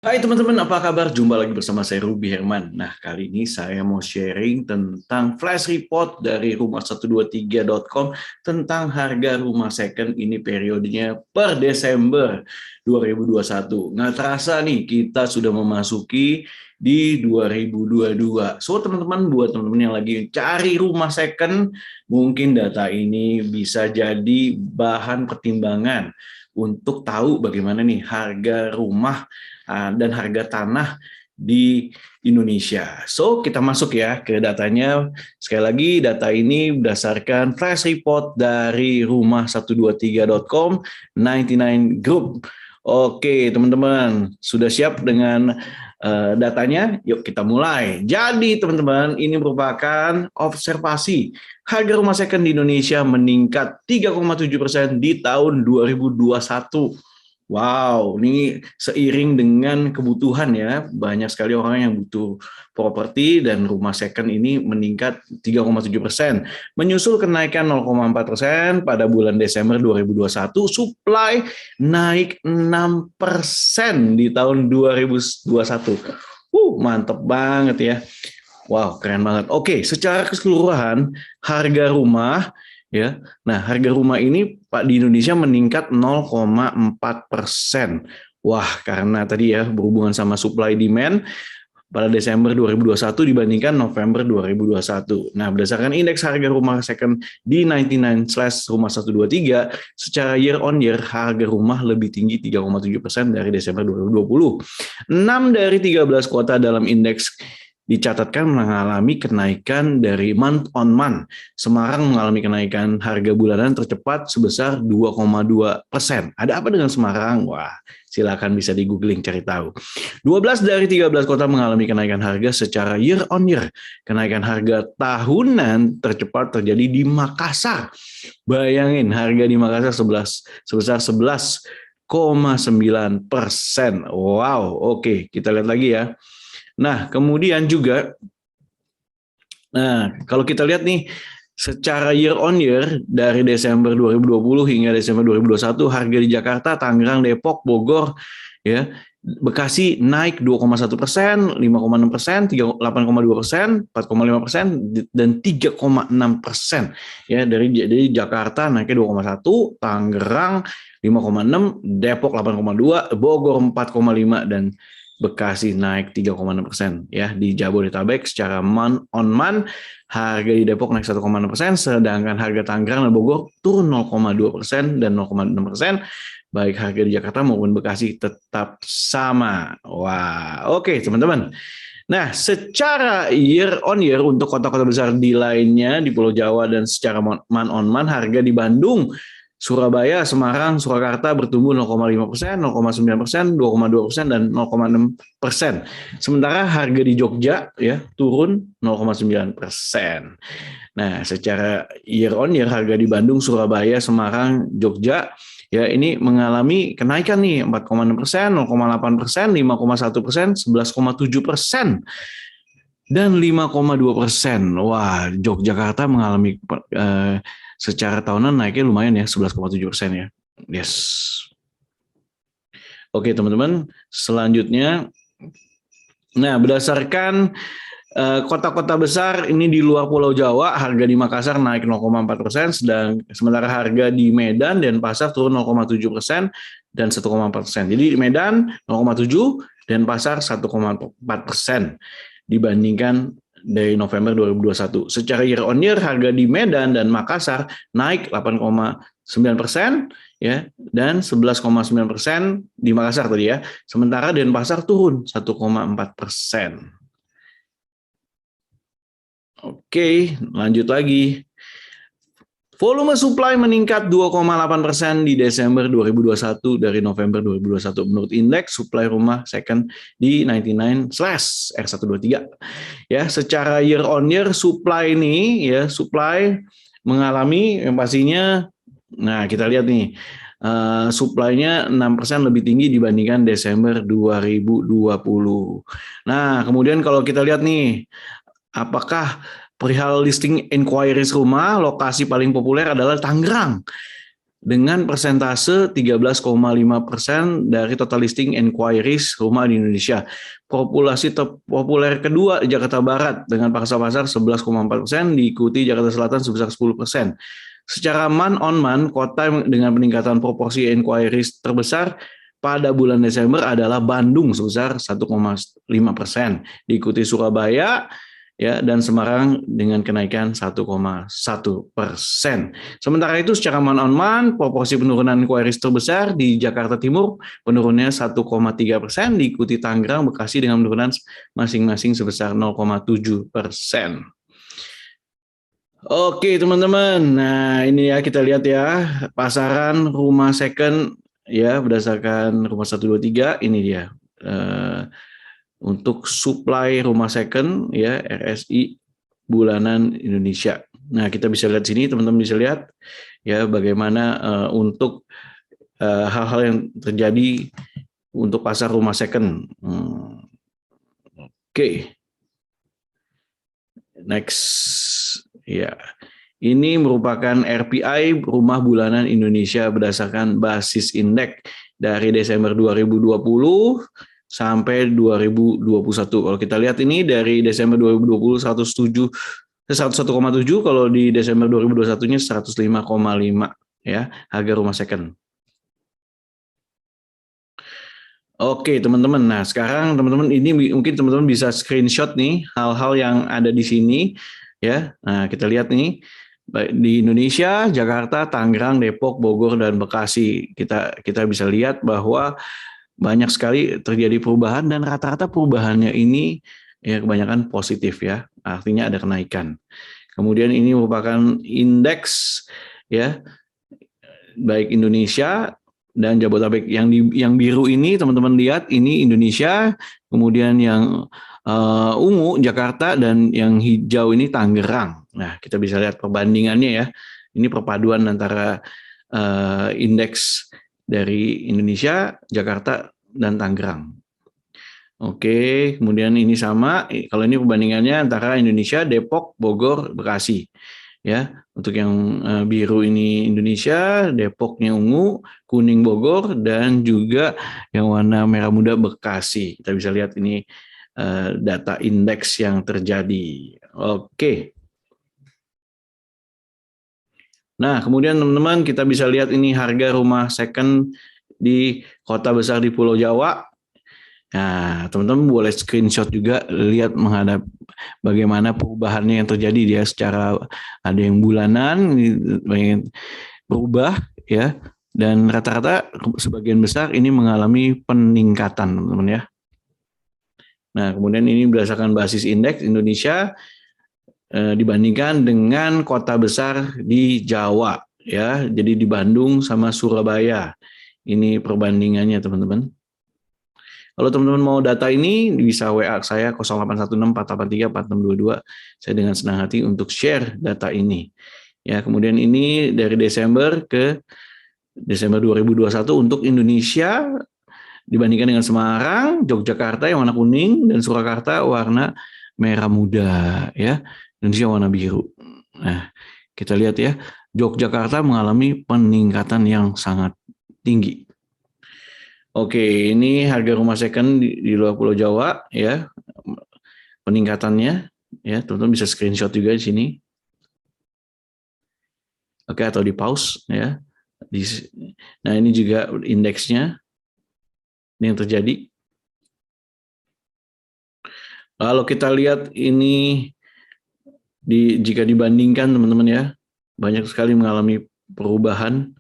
Hai teman-teman, apa kabar? Jumpa lagi bersama saya Ruby Herman. Nah, kali ini saya mau sharing tentang flash report dari rumah123.com tentang harga rumah second ini periodenya per Desember 2021. Nggak terasa nih, kita sudah memasuki di 2022. So, teman-teman, buat teman-teman yang lagi cari rumah second, mungkin data ini bisa jadi bahan pertimbangan untuk tahu bagaimana nih harga rumah dan harga tanah di Indonesia. So, kita masuk ya ke datanya. Sekali lagi, data ini berdasarkan flash report dari rumah123.com, 99 Group. Oke, teman-teman, sudah siap dengan datanya? Yuk kita mulai. Jadi, teman-teman, ini merupakan observasi harga rumah second di Indonesia meningkat 3,7% di tahun 2021. Wow, ini seiring dengan kebutuhan ya, banyak sekali orang yang butuh properti dan rumah second ini meningkat 3,7%. Menyusul kenaikan 0,4% pada bulan Desember 2021, supply naik 6% di tahun 2021. Mantep banget ya. Wow, keren banget. Oke, secara keseluruhan harga rumah ya. Nah, harga rumah ini Pak di Indonesia meningkat 0,4%. Wah, karena tadi ya berhubungan sama supply demand pada Desember 2021 dibandingkan November 2021. Nah, berdasarkan indeks harga rumah second di 99 slash rumah 123, secara year on year harga rumah lebih tinggi 3,7% dari Desember 2020. 6 dari 13 kota dalam indeks dicatatkan mengalami kenaikan dari month on month. Semarang mengalami kenaikan harga bulanan tercepat sebesar 2,2%. Ada apa dengan Semarang? Wah, silakan bisa di googling cari tahu. 12 dari 13 kota mengalami kenaikan harga secara year on year. Kenaikan harga tahunan tercepat terjadi di Makassar. Bayangin harga di Makassar sebesar 11,9%. Wow, oke, kita lihat lagi ya. Nah, kemudian juga, kalau kita lihat nih, secara year on year dari Desember 2020 hingga Desember 2021, harga di Jakarta, Tangerang, Depok, Bogor, ya, Bekasi naik 2,1%, 5,6%, 8,2%, 4,5%, dan 3,6%. Ya, dari Jakarta naiknya 2,1, Tangerang 5,6, Depok 8,2, Bogor 4,5, dan Bekasi naik 3,6%. Ya, di Jabodetabek secara month on month harga di Depok naik 1,6%, sedangkan harga Tangerang dan Bogor turun 0,2% dan 0,6%. Baik harga di Jakarta maupun Bekasi tetap sama. Wah, oke teman-teman. Nah, secara year on year untuk kota-kota besar di lainnya di Pulau Jawa dan secara month on month harga di Bandung, Surabaya, Semarang, Surakarta bertumbuh 0,5%, 0,9%, 2,2%, dan 0,6%. Sementara harga di Jogja ya turun 0,9%. Nah, secara year on year harga di Bandung, Surabaya, Semarang, Jogja ya ini mengalami kenaikan nih 4,6%, 0,8%, 5,1%, 11,7%, dan 5,2%. Wah, Yogyakarta mengalami secara tahunan naiknya lumayan ya, 11,7% ya. Yes. Oke teman-teman, selanjutnya, nah berdasarkan kota-kota besar ini di luar Pulau Jawa, harga di Makassar naik 0,4%, sementara harga di Medan dan Pasar turun 0,7% dan 1,4%. Jadi di Medan 0,7 dan Pasar 1,4% dibandingkan dari November 2021. Secara year on year harga di Medan dan Makassar naik 8,9% ya dan 11,9% di Makassar tadi ya. Sementara Denpasar turun 1,4%. Oke, lanjut lagi. Volume supply meningkat 2,8% di Desember 2021 dari November 2021 menurut indeks supply rumah second di 99/R123. Ya, secara year on year supply ini ya, supply mengalami yang pastinya, nah kita lihat nih, supply-nya 6% lebih tinggi dibandingkan Desember 2020. Nah, kemudian kalau kita lihat nih, apakah perihal listing inquiries rumah, lokasi paling populer adalah Tangerang. dengan persentase 13,5% dari total listing inquiries rumah di Indonesia. Populasi populer kedua di Jakarta Barat dengan pasar 11,4%, diikuti Jakarta Selatan sebesar 10%. Secara month on month, kota dengan peningkatan proporsi inquiries terbesar pada bulan Desember adalah Bandung sebesar 1,5%, diikuti Surabaya ya dan Semarang dengan kenaikan 1,1%. Sementara itu secara month on month, proporsi penurunan inquiries terbesar di Jakarta Timur penurunannya 1,3%, diikuti Tangerang, Bekasi dengan penurunan masing-masing sebesar 0,7%. Oke teman-teman, nah ini ya kita lihat ya pasaran rumah second ya berdasarkan rumah 123 ini dia untuk supply rumah second ya RSI bulanan Indonesia. Nah kita bisa lihat sini teman-teman bisa lihat ya bagaimana untuk hal-hal yang terjadi untuk pasar rumah second. Oke. Next. Ya, ini merupakan RPI rumah bulanan Indonesia berdasarkan basis indeks dari Desember 2020 sampai 2021. Kalau kita lihat ini dari Desember 2020 101,7, kalau di Desember 2021-nya 105,5 ya harga rumah second. Oke teman-teman, nah sekarang teman-teman ini mungkin teman-teman bisa screenshot nih hal-hal yang ada di sini. Ya, nah kita lihat nih di Indonesia, Jakarta, Tangerang, Depok, Bogor, dan Bekasi. Kita bisa lihat bahwa banyak sekali terjadi perubahan dan rata-rata perubahannya ini ya kebanyakan positif ya, artinya ada kenaikan. Kemudian ini merupakan indeks ya baik Indonesia dan Jabodetabek. Yang biru ini teman-teman lihat ini Indonesia, kemudian yang ungu Jakarta dan yang hijau ini Tangerang. Nah, kita bisa lihat perbandingannya ya. Ini perpaduan antara indeks dari Indonesia, Jakarta dan Tangerang. Oke, kemudian ini sama. Kalau ini perbandingannya antara Indonesia, Depok, Bogor, Bekasi. Ya, untuk yang biru ini Indonesia, Depoknya ungu, kuning Bogor, dan juga yang warna merah muda Bekasi. Kita bisa lihat ini data indeks yang terjadi. Oke. Nah, kemudian teman-teman kita bisa lihat ini harga rumah second di kota besar di Pulau Jawa. Nah, teman-teman boleh screenshot juga lihat menghadap bagaimana perubahannya yang terjadi dia secara ada yang bulanan berubah ya dan rata-rata sebagian besar ini mengalami peningkatan teman-teman ya. Nah, kemudian ini berdasarkan basis indeks Indonesia dibandingkan dengan kota besar di Jawa ya. Jadi di Bandung sama Surabaya. Ini perbandingannya teman-teman. Kalau teman-teman mau data ini bisa WA saya 0816-483-4622. Saya dengan senang hati untuk share data ini. Ya, kemudian ini dari Desember ke Desember 2021 untuk Indonesia dibandingkan dengan Semarang, Yogyakarta yang warna kuning dan Surakarta warna merah muda ya. Indonesia warna biru. Nah, kita lihat ya, Yogyakarta mengalami peningkatan yang sangat tinggi. Oke, ini harga rumah second di luar Pulau Jawa ya. Peningkatannya ya, teman-teman bisa screenshot juga di sini. Oke, atau di pause ya. Nah, ini juga indeksnya. Ini yang terjadi. Kalau kita lihat ini jika dibandingkan teman-teman ya, banyak sekali mengalami perubahan.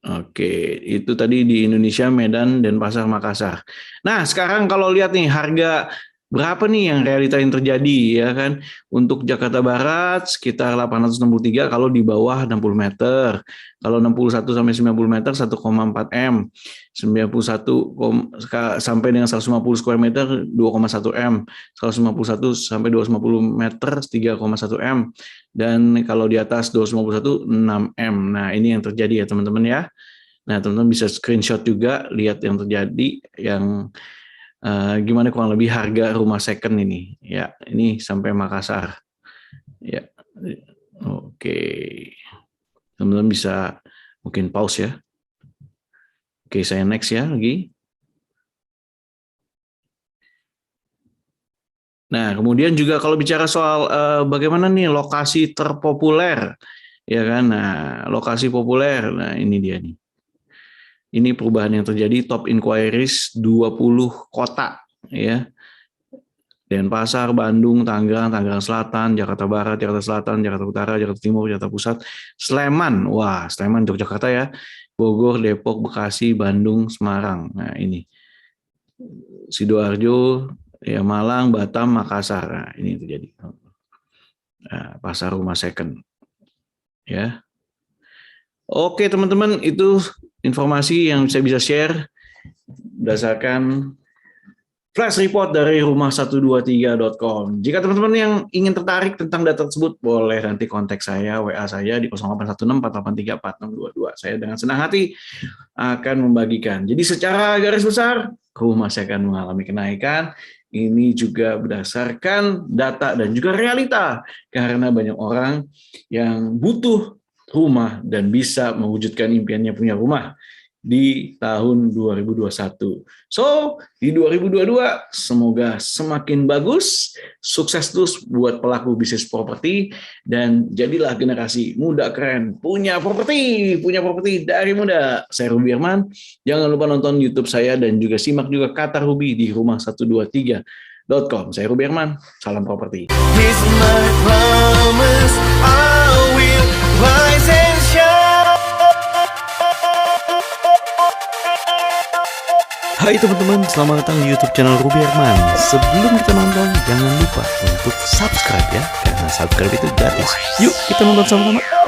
Oke, itu tadi di Indonesia, Medan, Denpasar, Makassar. Nah, sekarang kalau lihat nih harga berapa nih yang realita yang terjadi ya kan? Untuk Jakarta Barat sekitar 863 kalau di bawah 60 meter. Kalau 61 sampai 90 meter 1,4 M. 91 sampai dengan 150 square meter 2,1 M. 151 sampai 250 meter 3,1 M. Dan kalau di atas 251 6 M. Nah, ini yang terjadi ya teman-teman ya. Nah, teman-teman bisa screenshot juga lihat yang terjadi yang gimana kurang lebih harga rumah second ini ya, ini sampai Makassar ya. Oke. Teman-teman bisa mungkin pause ya. Oke, saya next ya lagi. Nah, kemudian juga kalau bicara soal bagaimana nih lokasi terpopuler, ya kan? Nah, lokasi populer, nah ini dia nih. Ini perubahan yang terjadi, top inquiries 20 kota, ya. Denpasar, Bandung, Tangerang, Tangerang Selatan, Jakarta Barat, Jakarta Selatan, Jakarta Utara, Jakarta Timur, Jakarta Pusat, Sleman, wah Sleman Yogyakarta ya, Bogor, Depok, Bekasi, Bandung, Semarang. Nah ini Sidoarjo, ya Malang, Batam, Makassar. Nah, ini yang terjadi. Nah, pasar rumah second. Ya. Oke teman-teman, itu informasi yang saya bisa share berdasarkan flash report dari rumah123.com. Jika teman-teman yang ingin tertarik tentang data tersebut, boleh nanti kontak saya, WA saya di 0816 483 4622. Saya dengan senang hati akan membagikan. Jadi secara garis besar, rumah saya akan mengalami kenaikan. Ini juga berdasarkan data dan juga realita. Karena banyak orang yang butuh rumah dan bisa mewujudkan impiannya punya rumah di tahun 2021. So, di 2022 semoga semakin bagus, sukses terus buat pelaku bisnis properti, dan jadilah generasi muda keren, punya properti dari muda. Saya Ruby Herman, jangan lupa nonton YouTube saya dan juga simak juga kata Ruby di rumah123.com. Saya Ruby Herman, salam properti. Hai teman-teman, selamat datang di YouTube channel Ruby Herman. Sebelum kita nonton, jangan lupa untuk subscribe ya, karena subscribe itu gratis. Yuk kita nonton sama-sama.